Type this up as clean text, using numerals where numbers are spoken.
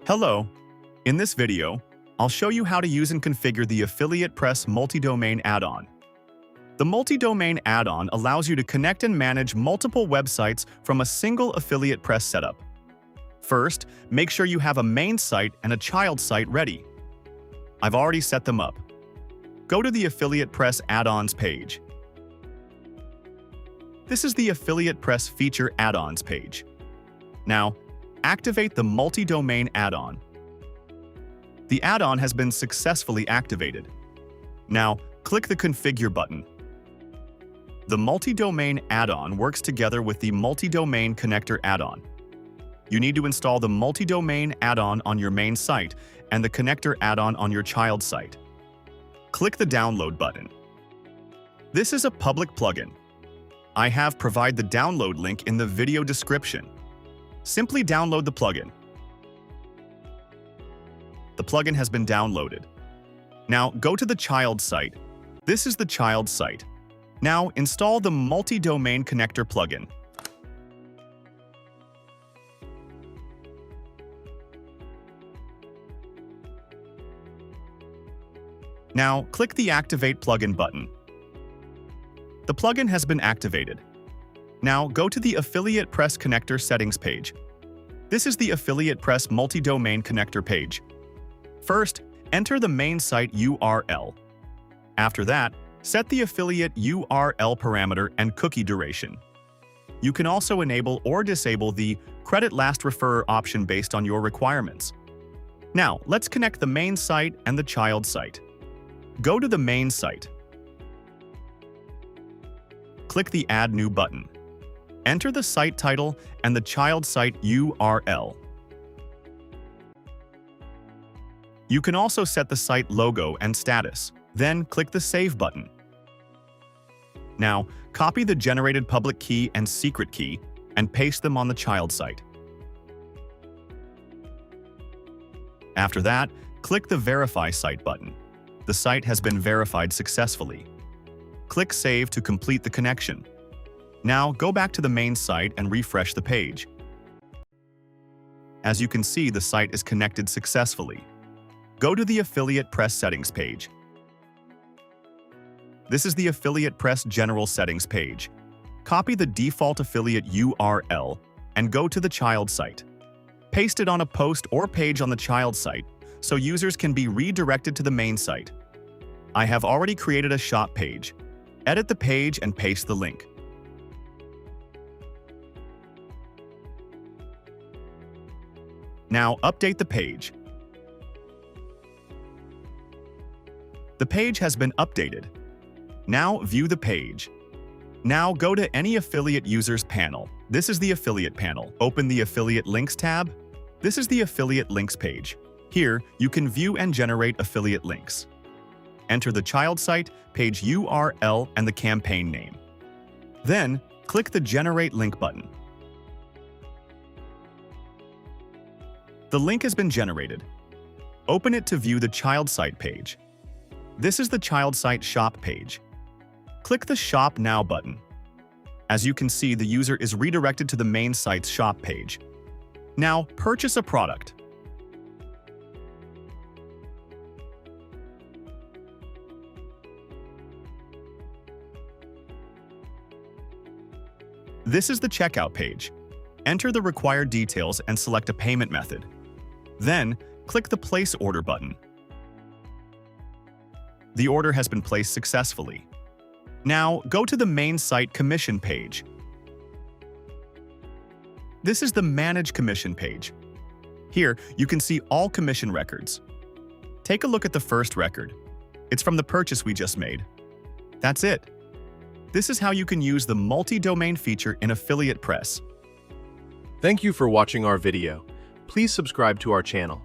Hello. In this video, I'll show you how to use and configure the AffiliatePress multi-domain add-on. The multi-domain add-on allows you to connect and manage multiple websites from a single AffiliatePress setup. First, make sure you have a main site and a child site ready. I've already set them up. Go to the AffiliatePress add-ons page. This is the AffiliatePress feature add-ons page. Now, activate the multi-domain add-on. The add-on has been successfully activated. Now, click the Configure button. The multi-domain add-on works together with the multi-domain connector add-on. You need to install the multi-domain add-on on your main site and the connector add-on on your child site. Click the Download button. This is a public plugin. I have provided the download link in the video description. Simply download the plugin. The plugin has been downloaded. Now go to the child site. This is the child site. Now install the multi-domain connector plugin. Now click the Activate Plugin button. The plugin has been activated. Now go to the AffiliatePress connector settings page. This is the AffiliatePress multi-domain connector page. First, enter the main site URL. After that, set the affiliate URL parameter and cookie duration. You can also enable or disable the Credit Last Referrer option based on your requirements. Now, let's connect the main site and the child site. Go to the main site. Click the Add New button. Enter the site title and the child site URL. You can also set the site logo and status. Then click the Save button. Now, copy the generated public key and secret key and paste them on the child site. After that, click the Verify Site button. The site has been verified successfully. Click Save to complete the connection. Now go back to the main site and refresh the page. As you can see, the site is connected successfully. Go to the AffiliatePress settings page. This is the AffiliatePress general settings page. Copy the default affiliate URL and go to the child site. Paste it on a post or page on the child site so users can be redirected to the main site. I have already created a shop page. Edit the page and paste the link. Now update the page. The page has been updated. Now view the page. Now go to any affiliate users panel. This is the affiliate panel. Open the Affiliate Links tab. This is the Affiliate Links page. Here, you can view and generate affiliate links. Enter the child site, page URL, and the campaign name. Then, click the Generate Link button. The link has been generated. Open it to view the child site page. This is the child site shop page. Click the Shop Now button. As you can see, the user is redirected to the main site's shop page. Now, purchase a product. This is the checkout page. Enter the required details and select a payment method. Then, click the Place Order button. The order has been placed successfully. Now, go to the main site commission page. This is the Manage Commission page. Here, you can see all commission records. Take a look at the first record. It's from the purchase we just made. That's it. This is how you can use the multi-domain feature in AffiliatePress. Thank you for watching our video. Please subscribe to our channel.